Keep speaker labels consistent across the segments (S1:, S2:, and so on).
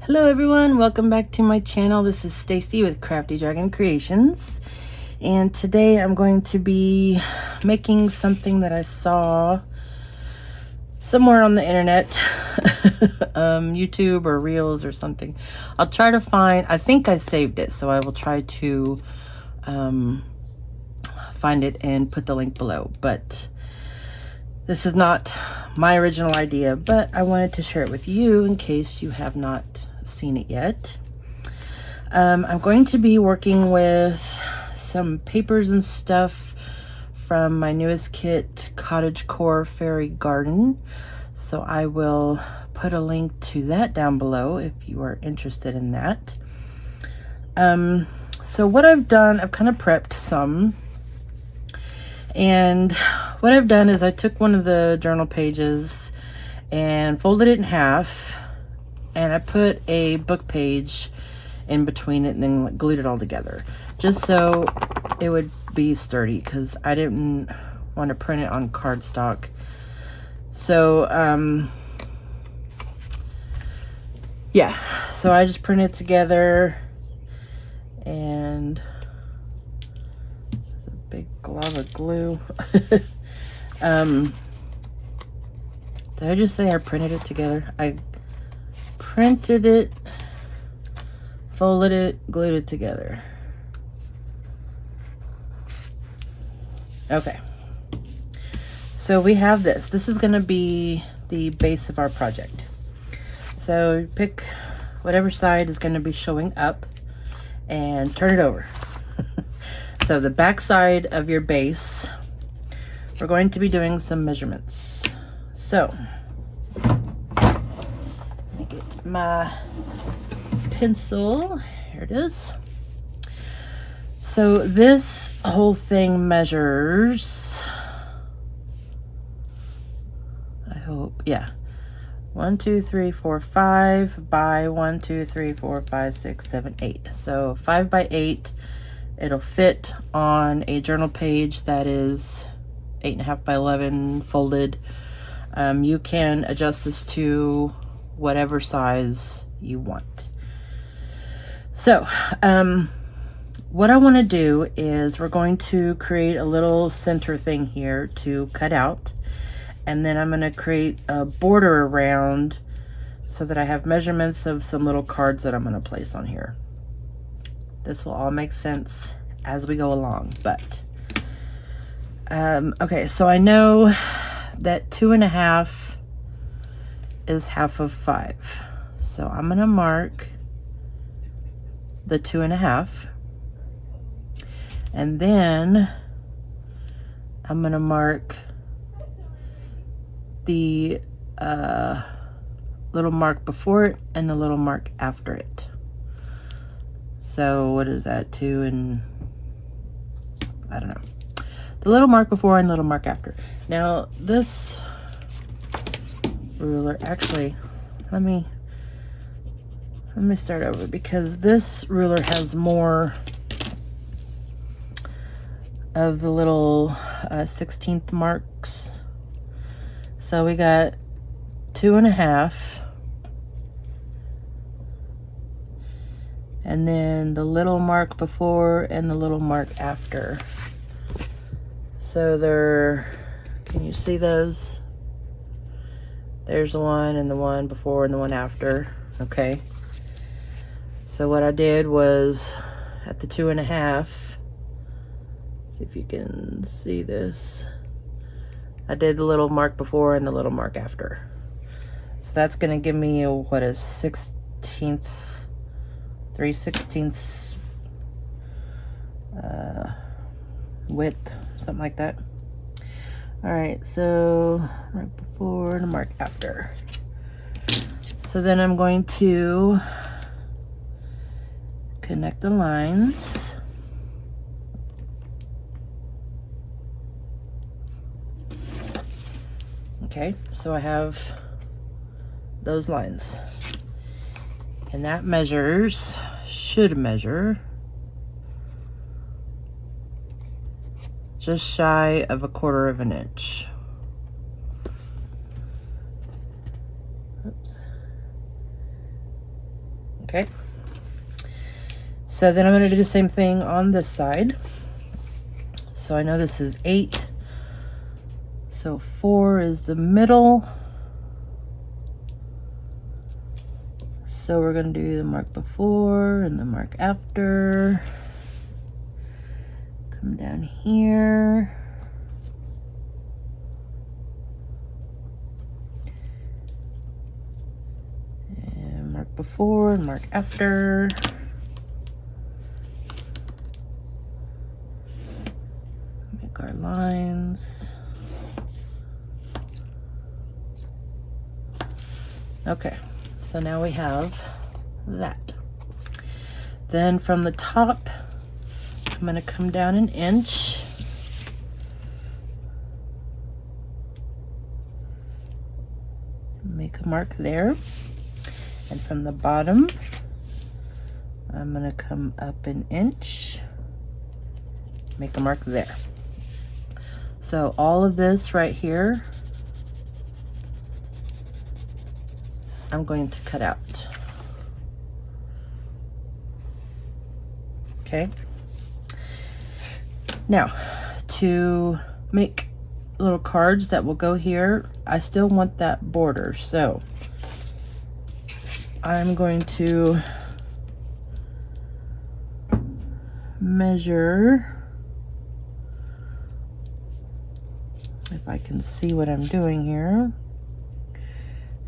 S1: Hello everyone, welcome back to my channel. This is Stacy with Crafty Dragon Creations, and today I'm going to be making something that I saw somewhere on the internet, YouTube or Reels or something. I'll try to find, I think I saved it, so I will try to find it and put the link below. But this is not my original idea, but I wanted to share it with you in case you have not seen it yet. I'm going to be working with some papers and stuff from my newest kit, Cottagecore Fairy Garden. So I will put a link to that down below if you are interested in that. So what I've done, I've kind of prepped some. And what I've done is I took one of the journal pages and folded it in half, and I put a book page in between it and then glued it all together just so it would be sturdy, because I didn't want to print it on cardstock. So yeah, so I just printed it together, and a big glob of glue. Did I just say I printed it together? I printed it, folded it, glued it together. Okay, so we have this. This is going to be the base of our project. So pick whatever side is going to be showing up and turn it over. So the back side of your base, we're going to be doing some measurements. So get my pencil. Here it is. So this whole thing measures, I hope, yeah, 1 2 3 4 5 by 1 2 3 4 5 6 7 8. So 5 by 8. It'll fit on a journal page that is 8.5 by 11 folded. You can adjust this to whatever size you want. So what I want to do is we're going to create a little center thing here to cut out, and then I'm going to create a border around so that I have measurements of some little cards that I'm going to place on here. This will all make sense as we go along, but okay, so I know that 2.5 is half of 5. So I'm going to mark the 2.5, and then I'm going to mark the little mark before it and the little mark after it. So what is that, 2 and I don't know. The little mark before and little mark after. Now this ruler, actually, let me start over, because this ruler has more of the little 16th marks. So we got 2.5, and then the little mark before and the little mark after. So they're, can you see those? There's the one and the one before and the one after. Okay. So what I did was at the 2.5, see if you can see this, I did the little mark before and the little mark after. So that's going to give me a, what is 16th, 3/16 width, something like that. All right, so mark before and a mark after. So then I'm going to connect the lines. Okay, so I have those lines, and that measures, should measure just shy of 1/4 inch. Oops. Okay. So then I'm going to do the same thing on this side. So I know this is 8. So 4 is the middle. So we're going to do the mark before and the mark after. Come down here. And mark before and mark after. Make our lines. Okay. So now we have that. Then from the top, I'm going to come down an inch. Make a mark there. And from the bottom, I'm going to come up an inch. Make a mark there. So all of this right here, I'm going to cut out. Okay. Now, to make little cards that will go here, I still want that border. So I'm going to measure, if I can see what I'm doing here,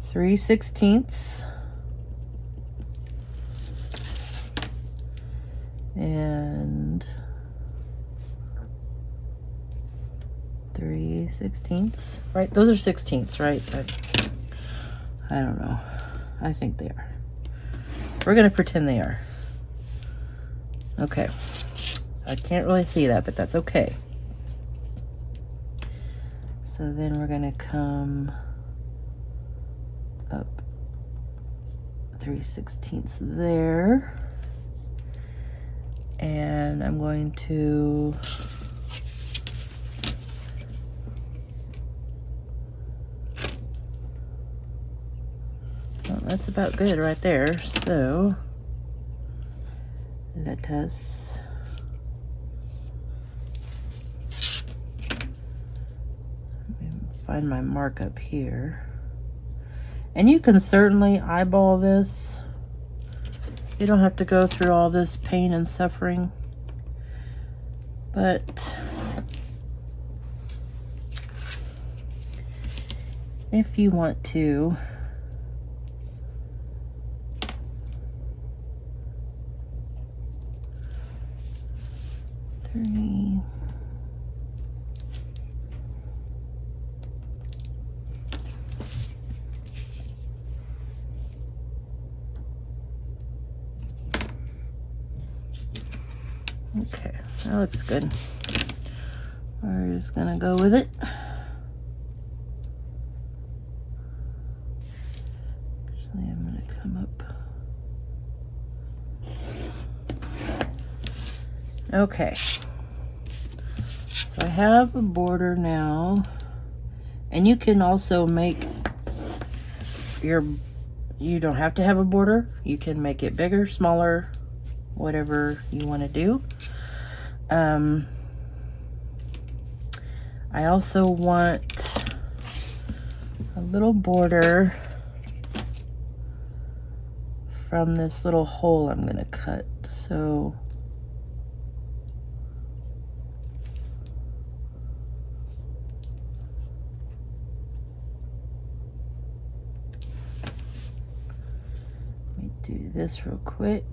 S1: 3/16 and 3/16, right? Those are 16ths, right? I don't know. I think they are. We're gonna pretend they are. Okay. I can't really see that, but that's okay. So then we're gonna come up 3/16 there, and I'm going to well, that's about good right there. So let us find my mark up here. And you can certainly eyeball this. You don't have to go through all this pain and suffering. But if you want to, okay, that looks good. We're just gonna go with it. Actually, I'm gonna come up. Okay. So I have a border now, and you can also make your, you don't have to have a border. You can make it bigger, smaller, whatever you want to do. I also want a little border from this little hole I'm going to cut. So let me do this real quick.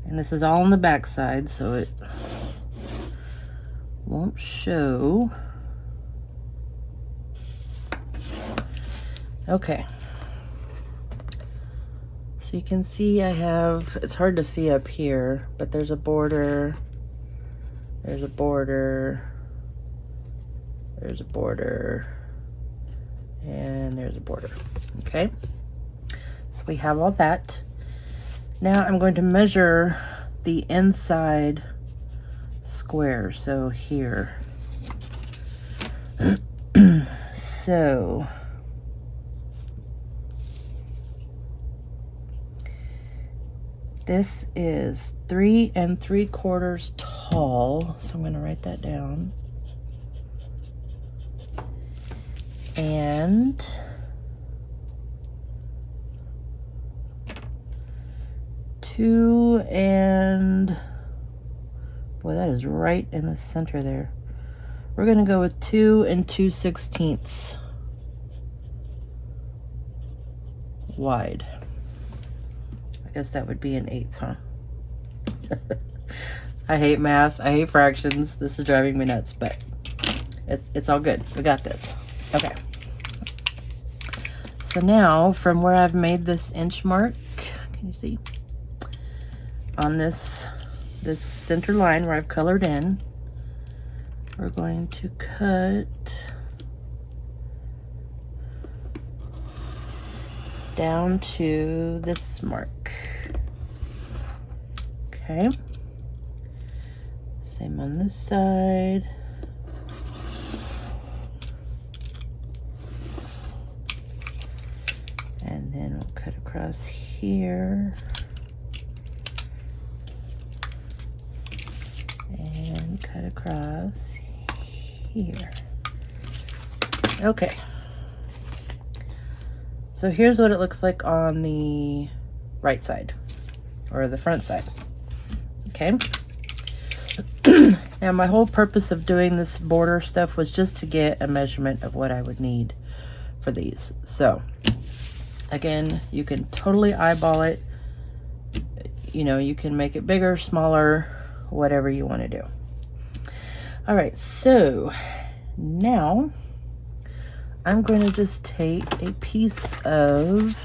S1: And this is all on the back side, so it won't show. Okay. So you can see I have, it's hard to see up here, but there's a border, there's a border, there's a border, and there's a border. Okay. So we have all that. Now I'm going to measure the inside square, so here. So this is 3 3/4 tall, so I'm going to write that down. And boy, that is right in the center there. We're going to go with 2 2/16 wide. I guess that would be an 1/8, huh? I hate math. I hate fractions. This is driving me nuts, but it's all good. We got this. Okay. So now, from where I've made this inch mark, can you see? On this center line where I've colored in, we're going to cut down to this mark. Okay. Same on this side. And then we'll cut across here. And cut across here. Okay. So here's what it looks like on the right side, or the front side. Okay. Now my whole purpose of doing this border stuff was just to get a measurement of what I would need for these. So again, you can totally eyeball it. You know, you can make it bigger, smaller, whatever you want to do. All right, so now I'm going to just take a piece of,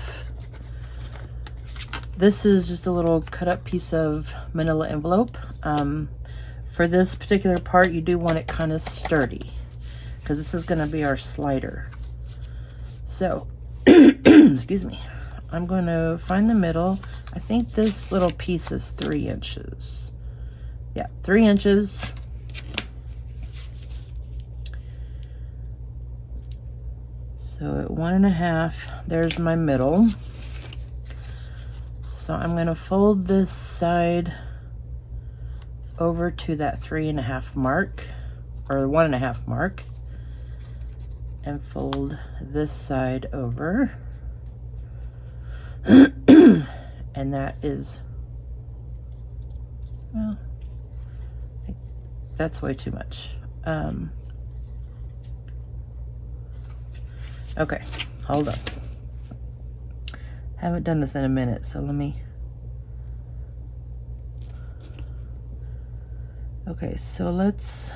S1: this is just a little cut up piece of manila envelope. For this particular part, you do want it kind of sturdy because this is going to be our slider. So, excuse me, I'm going to find the middle. I think this little piece is 3 inches. Yeah, 3 inches. So at 1.5, there's my middle. So I'm going to fold this side over to that 3.5 mark, or 1.5 mark, and fold this side over. And that is, well, that's way too much. Okay, hold on. Haven't done this in a minute, so let me. Okay, so let's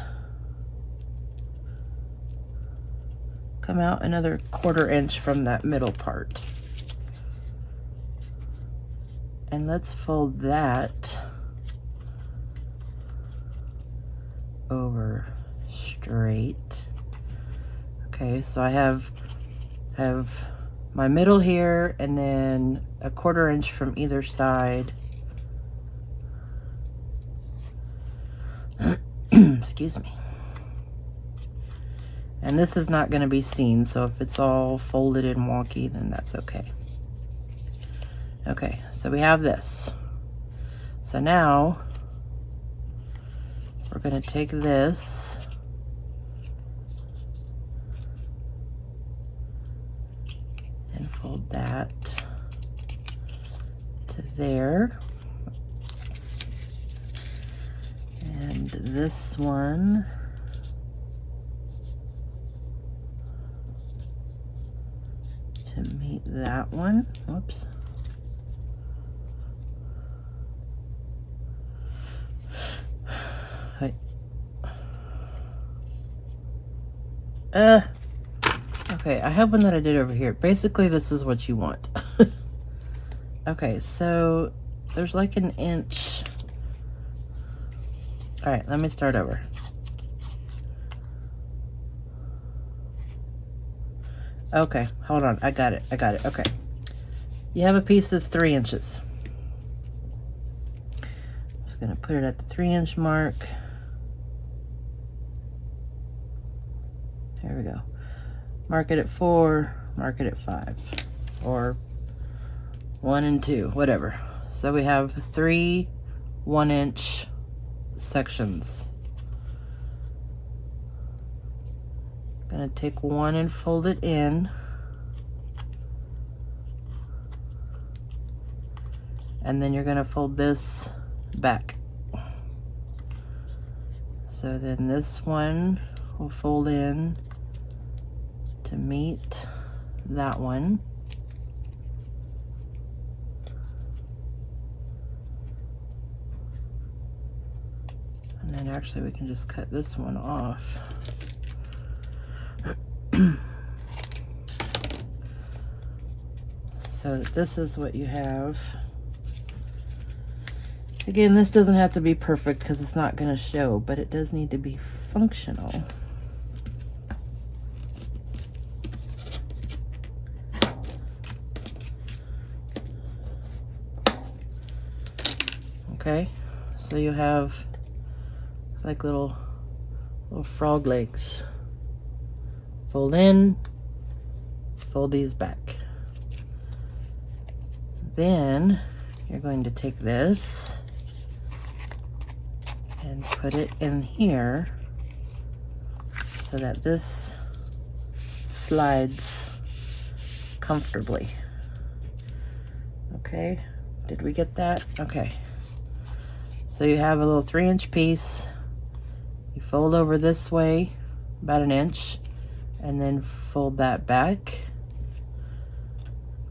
S1: come out another 1/4 inch from that middle part. And let's fold that over straight. Okay, so I have my middle here, and then a 1/4 inch from either side. Excuse me. And this is not going to be seen, so if it's all folded and wonky, then that's okay. Okay, so we have this. So now we're going to take this and fold that to there. And this one to meet that one. Whoops. Okay, I have one that I did over here. Basically, this is what you want. Okay, so there's like an inch. All right, let me start over. Okay, hold on. I got it. Okay. You have a piece that's 3 inches. Just gonna put it at the 3 inch mark. There we go. Mark it at 4, mark it at 5, or 1 and 2, whatever. So we have 3 1-inch sections. Gonna take one and fold it in. And then you're gonna fold this back. So then this one will fold in to meet that one. And then actually we can just cut this one off. So this is what you have. Again, this doesn't have to be perfect because it's not going to show, but it does need to be functional. Okay, so you have like little frog legs. Fold in, fold these back. Then you're going to take this and put it in here so that this slides comfortably. Okay, did we get that? Okay. So you have a little 3-inch piece. You fold over this way about 1 inch and then fold that back.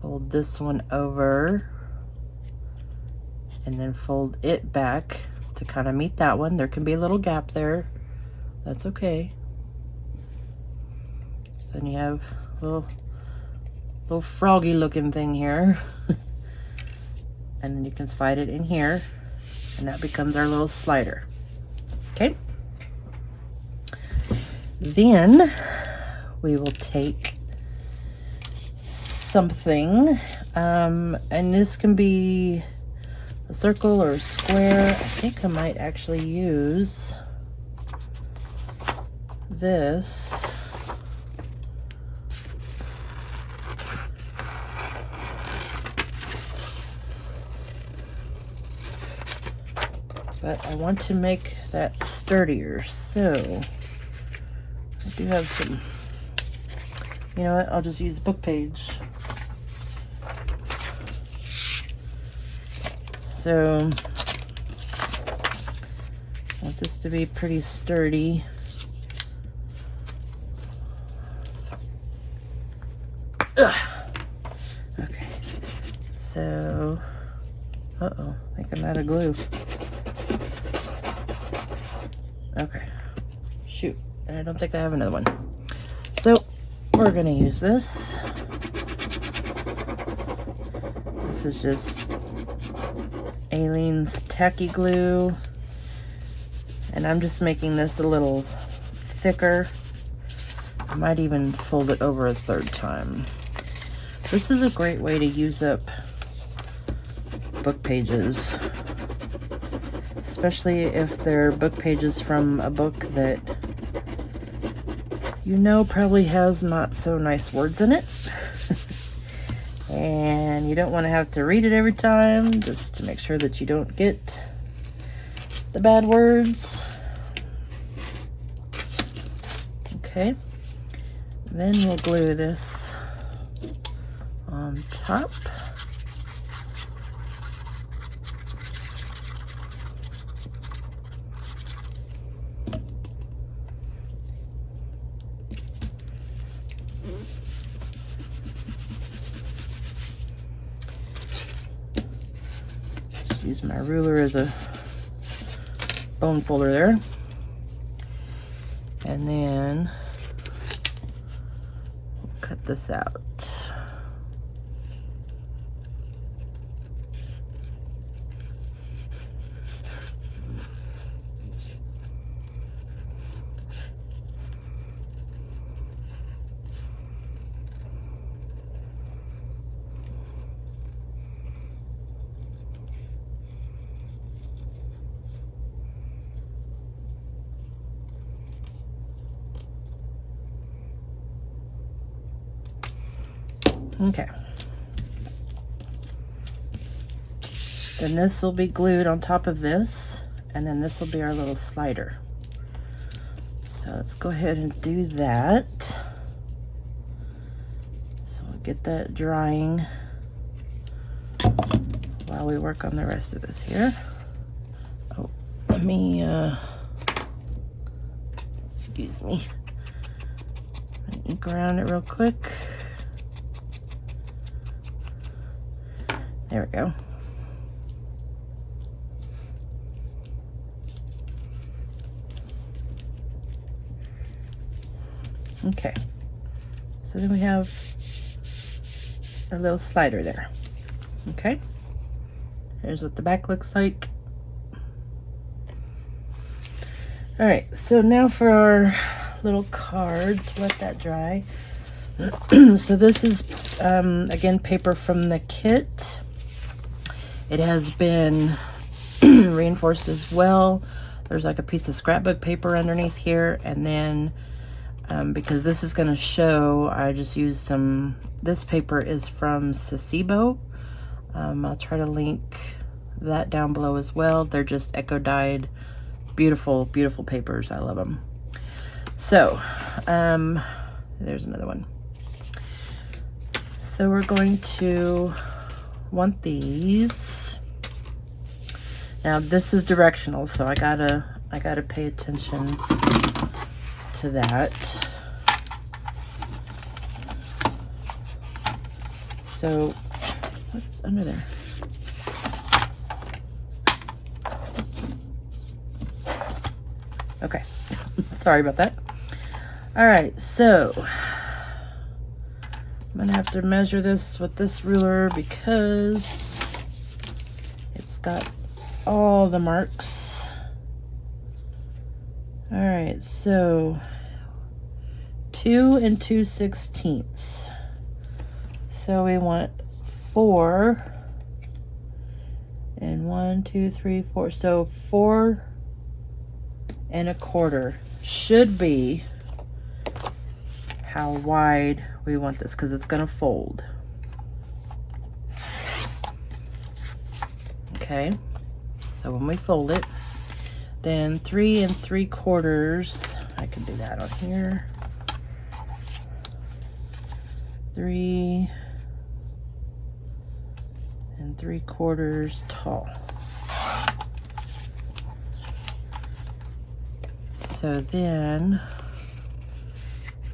S1: Fold this one over and then fold it back to kind of meet that one. There can be a little gap there. That's okay. So then you have a little froggy looking thing here. And then you can slide it in here and that becomes our little slider. Okay. Then we will take something, and this can be a circle or a square. I think I might actually use this. But I want to make that sturdier, so I do have some, you know what, I'll just use book page. So I want this to be pretty sturdy. Ugh. Okay, so, uh-oh, I think I'm out of glue. Okay, shoot, and I don't think I have another one. So we're gonna use this. This is just Aleene's tacky glue, and I'm just making this a little thicker. I might even fold it over a 3rd time. This is a great way to use up book pages, especially if they're book pages from a book that you know probably has not so nice words in it. And you don't want to have to read it every time, just to make sure that you don't get the bad words. Okay, then we'll glue this on top. Use my ruler as a bone folder there. And then we'll cut this out. Okay. Then this will be glued on top of this, and then this will be our little slider. So let's go ahead and do that. So we'll get that drying while we work on the rest of this here. Oh, let me, excuse me. Ink around it real quick. There we go. Okay, so then we have a little slider there. Okay, here's what the back looks like. All right, so now for our little cards, let that dry. So this is, again, paper from the kit. It has been reinforced as well. There's like a piece of scrapbook paper underneath here, and then because this is going to show, I just used some, this paper is from Sasebo. I'll try to link that down below as well. They're just eco dyed, beautiful, beautiful papers. I love them. So, there's another one. So we're going to want these. Now this is directional, so I gotta pay attention to that. So what's under there? Okay, sorry about that. All right, so I'm gonna have to measure this with this ruler because it's got all the marks. All right, so 2 2/16. So we want 4 and 1, 2, 3, 4. So 4 1/4 should be how wide we want this, because it's going to fold. Okay, so when we fold it, then 3 3/4, I can do that on here. 3 3/4 tall. So then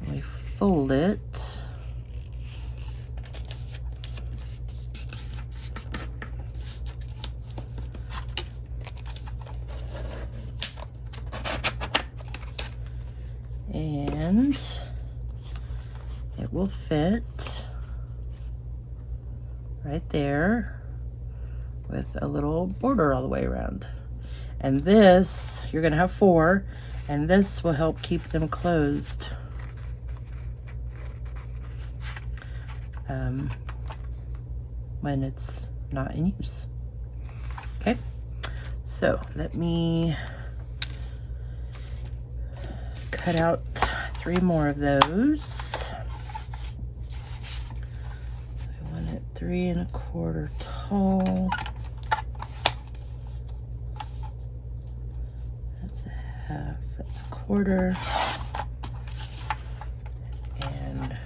S1: we fold it. And it will fit right there with a little border all the way around. And this, you're gonna have 4, and this will help keep them closed. When it's not in use. Okay, so let me cut out 3 more of those. I want it 3 1/4 tall. That's a half, that's a quarter. And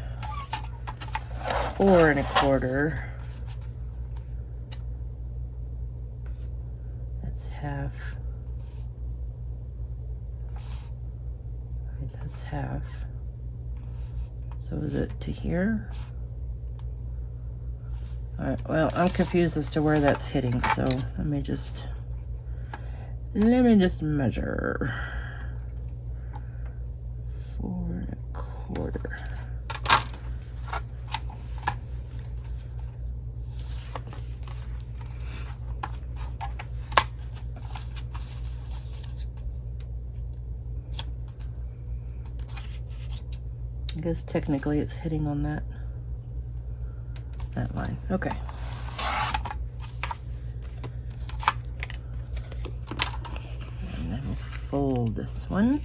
S1: 4 1/4. That's half. Right, that's half. So is it to here? All right, well, I'm confused as to where that's hitting, so let me just measure. 4 1/4. I guess technically it's hitting on that line. Okay. And then we'll fold this one.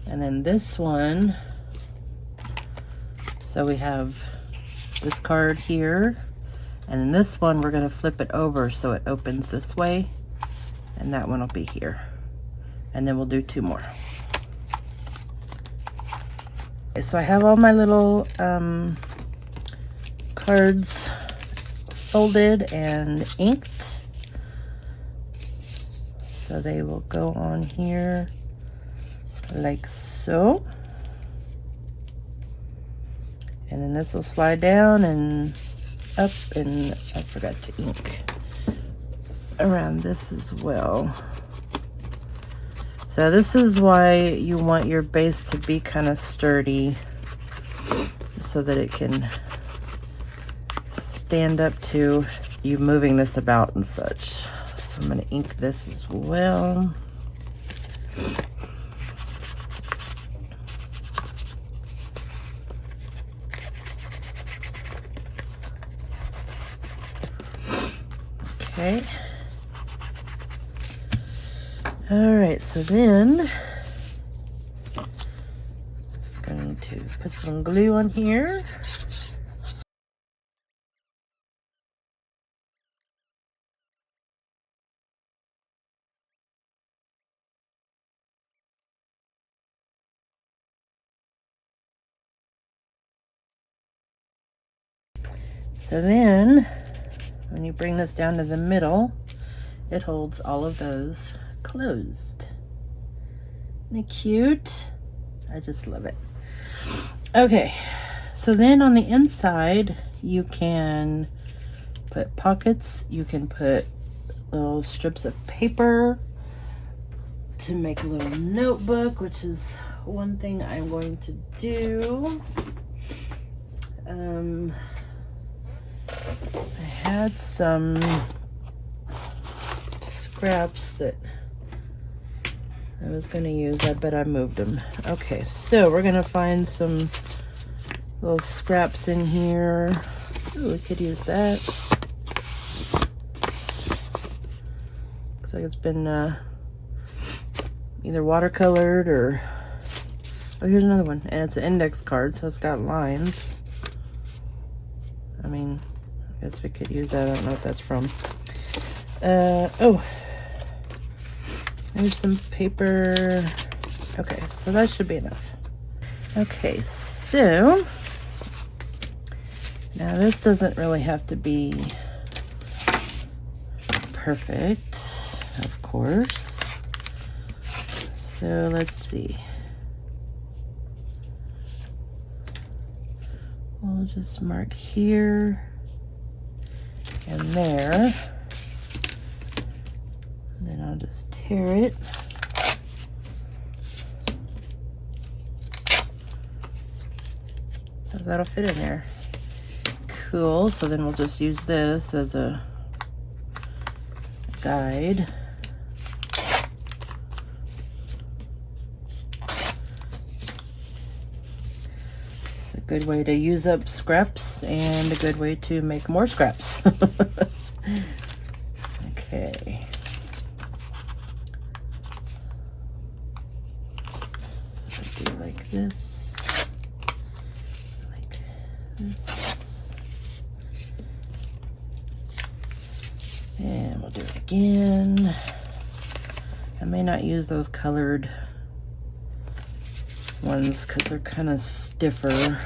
S1: And then this one, so we have this card here, and then this one we're going to flip it over so it opens this way, and that one will be here. And then we'll do 2 more. Okay, so I have all my little cards folded and inked, so they will go on here like so. And then this will slide down and up, and I forgot to ink around this as well. So this is why you want your base to be kind of sturdy, so that it can stand up to you moving this about and such. So I'm going to ink this as well. Okay. All right, so then just going to put some glue on here. So then when you bring this down to the middle, it holds all of those closed. Isn't it cute? I just love it. Okay, so then on the inside you can put pockets, you can put little strips of paper to make a little notebook, which is one thing I'm going to do. I had some scraps that I was going to use. I bet I moved them. Okay, so we're going to find some little scraps in here. Ooh, we could use that. Looks like it's been either watercolored or... Oh, here's another one. And it's an index card, so it's got lines. I mean, I guess we could use that. I don't know what that's from. Oh, there's some paper. Okay, so that should be enough. Okay, so now this doesn't really have to be perfect, of course. So let's see. We'll just mark here and there. And then I'll just tear it. So that'll fit in there. Cool. So then we'll just use this as a guide. It's a good way to use up scraps and a good way to make more scraps. Okay. So do like this, like this, and we'll do it again. I may not use those colored ones because they're kind of stiffer.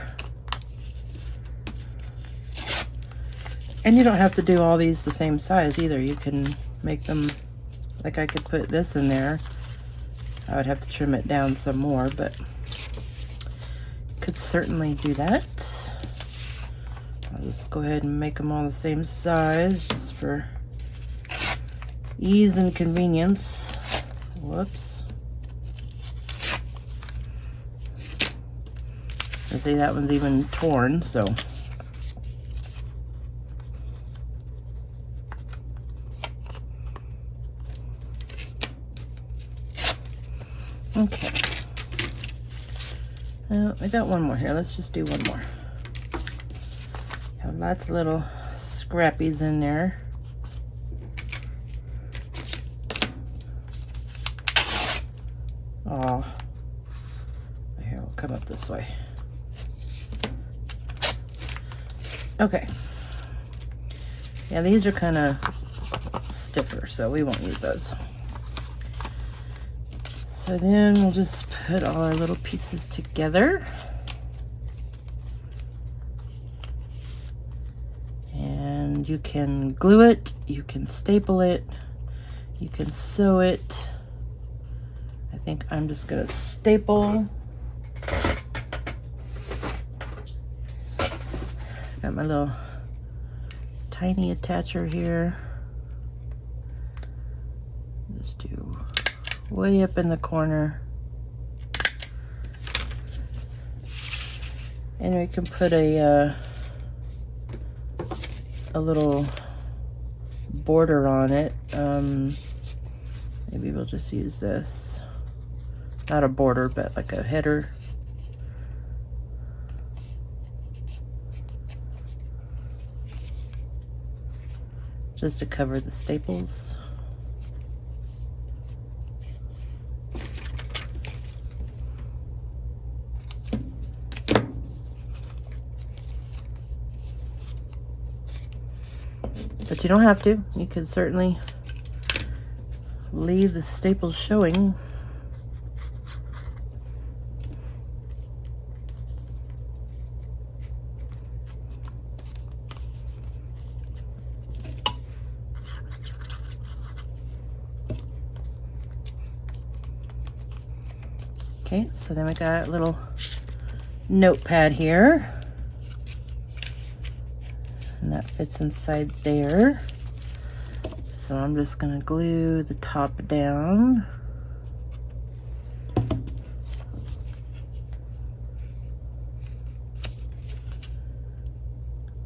S1: And you don't have to do all these the same size either. You can make them, like I could put this in there. I would have to trim it down some more, but could certainly do that. I'll just go ahead and make them all the same size just for ease and convenience. Whoops. I see that one's even torn, so. Okay. I got one more here. Let's just do one more. Have lots of little scrappies in there. Oh, come up this way. Okay. Yeah, these are kind of stiffer, so we won't use those. So then we'll just put all our little pieces together. And you can glue it, you can staple it, you can sew it. I think I'm just gonna staple. Got my little tiny attacher here. Just do way up in the corner. And we can put a little border on it. Maybe we'll just use this. Not a border, but like a header. Just to cover the staples. But you don't have to. You can certainly leave the staples showing. Okay, so then we got a little notepad here. And that fits inside there. So I'm just gonna glue the top down.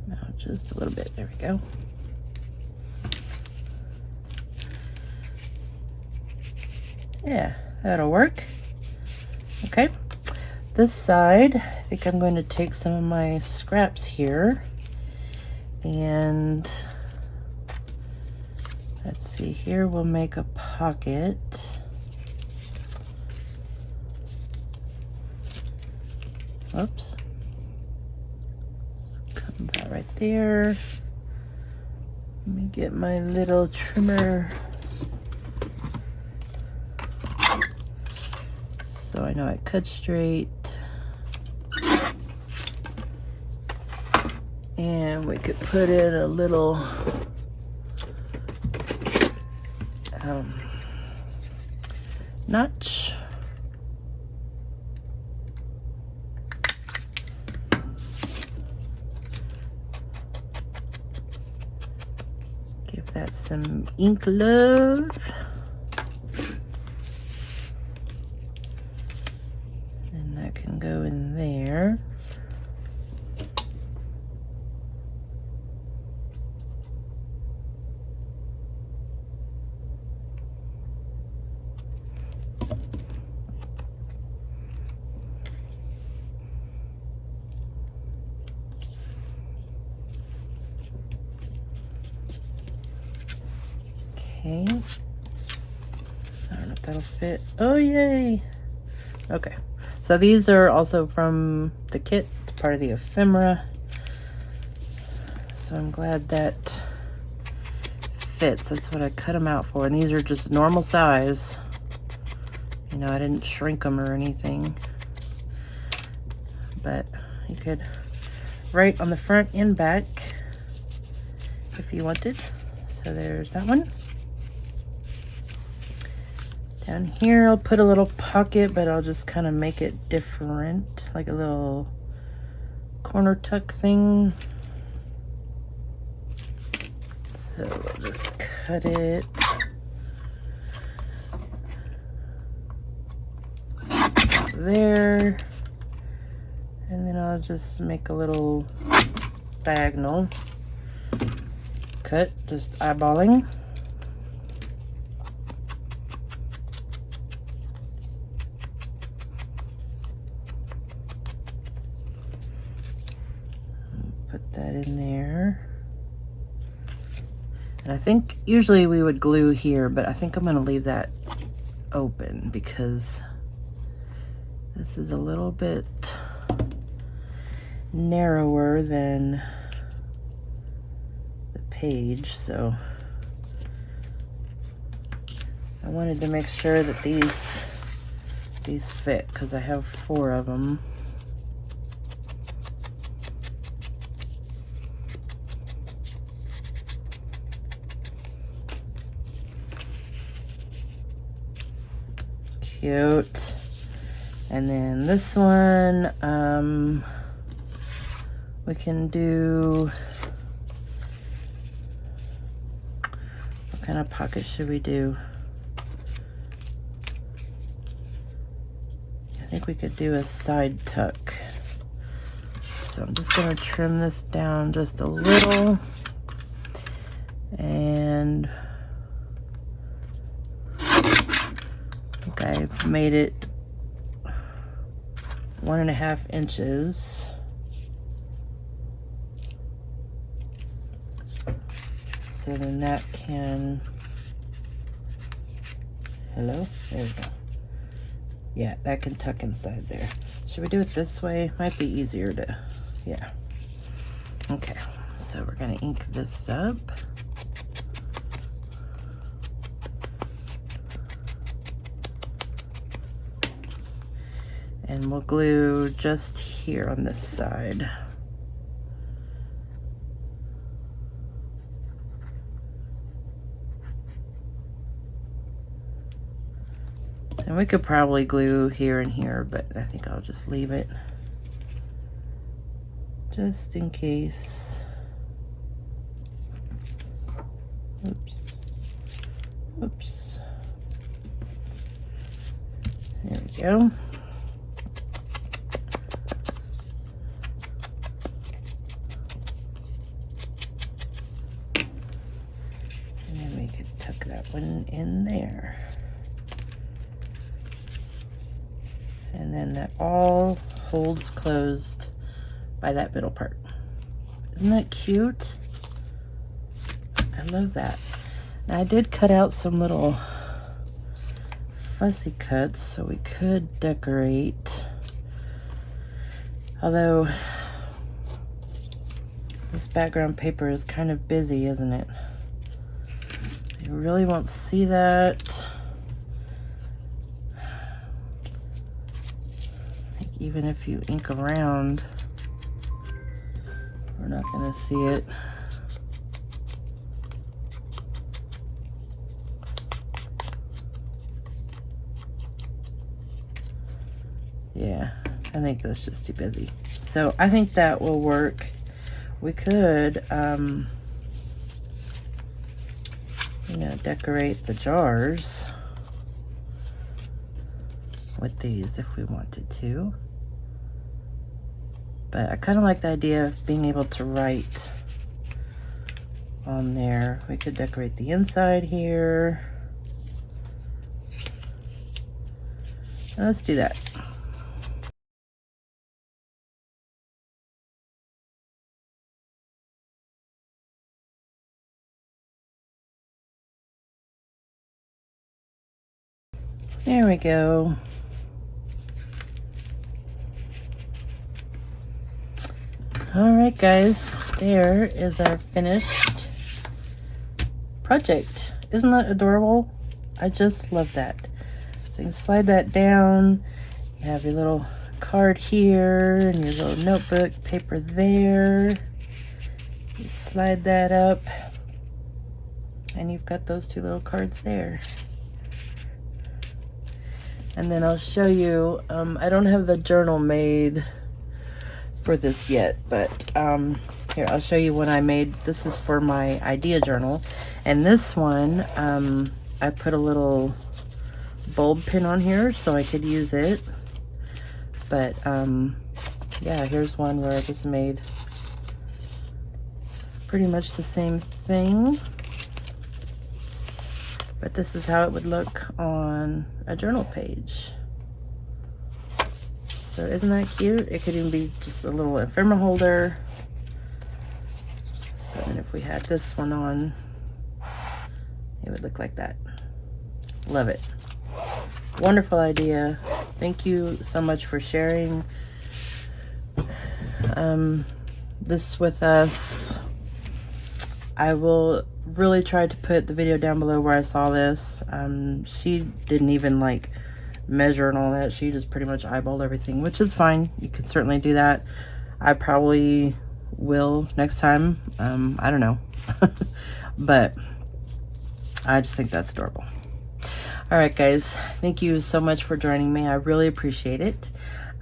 S1: Now just a little bit, there we go. Yeah, that'll work. Okay, this side, I think I'm going to take some of my scraps here. And let's see, here we'll make a pocket. Oops. Come that right there. Let me get my little trimmer. So I know I cut straight. And we could put in a little notch. Give that some ink love. And that can go in there. Okay, I don't know if that'll fit. Oh, yay. Okay, so these are also from the kit. It's part of the ephemera. So I'm glad that fits. That's what I cut them out for. And these are just normal size. You know, I didn't shrink them or anything. But you could write on the front and back if you wanted. So there's that one. Down here, I'll put a little pocket, but I'll just kind of make it different, like a little corner tuck thing. So we'll just cut it. There. And then I'll just make a little diagonal cut, just eyeballing. Put that in there. And I think usually we would glue here, but I think I'm going to leave that open because This is a little bit narrower than the page, so I wanted to make sure that these fit because I have 4 of them. Cute. And then this one, we can do, what kind of pocket should we do? I think we could do a side tuck. So I'm just gonna trim this down just a little. And I think I've made it 1.5 inches. So then that can, hello, there we go. Yeah, that can tuck inside there. Should we do it this way? Might be easier to, yeah. Okay, so we're gonna ink this up. And we'll glue just here on this side. And we could probably glue here and here, but I think I'll just leave it just in case. Oops. Oops. There we go. And then we could tuck that one in there. And then that all holds closed by that middle part. Isn't that cute? I love that. Now I did cut out some little fussy cuts so we could decorate. Although this background paper is kind of busy, isn't it? You really won't see that. Even if you ink around, we're not going to see it. Yeah, I think that's just too busy. So I think that will work. We could, you know, decorate the jars with these if we wanted to. But I kind of like the idea of being able to write on there. We could decorate the inside here. Let's do that. There we go. All right, guys, there is our finished project. Isn't that adorable? I just love that. So you can slide that down. You have your little card here and your little notebook paper there. You slide that up and you've got those 2 little cards there. And then I'll show you, I don't have the journal made for this yet, but here, I'll show you what I made. This is for my idea journal. And this one, I put a little bulb pin on here so I could use it. But yeah, here's one where I just made pretty much the same thing. But this is how it would look on a journal page. So isn't that cute? It could even be just a little ephemera holder. So then if we had this one on, it would look like that. Love it. Wonderful idea. thank you so much for sharing this with us. I will really try to put the video down below where I saw this. She didn't even like measure and all that. She just pretty much eyeballed everything, which is fine. You can certainly do that. I probably will next time. I don't know. But I just think that's adorable. All right, guys, thank you so much for joining me. I really appreciate it.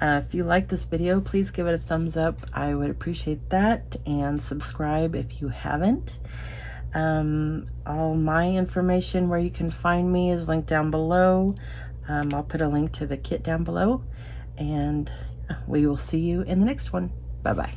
S1: If you like this video, please give it a thumbs up. I would appreciate that. And subscribe if you haven't. All my information where you can find me is linked down below. I'll put a link to the kit down below. And we will see you in the next one. Bye-bye.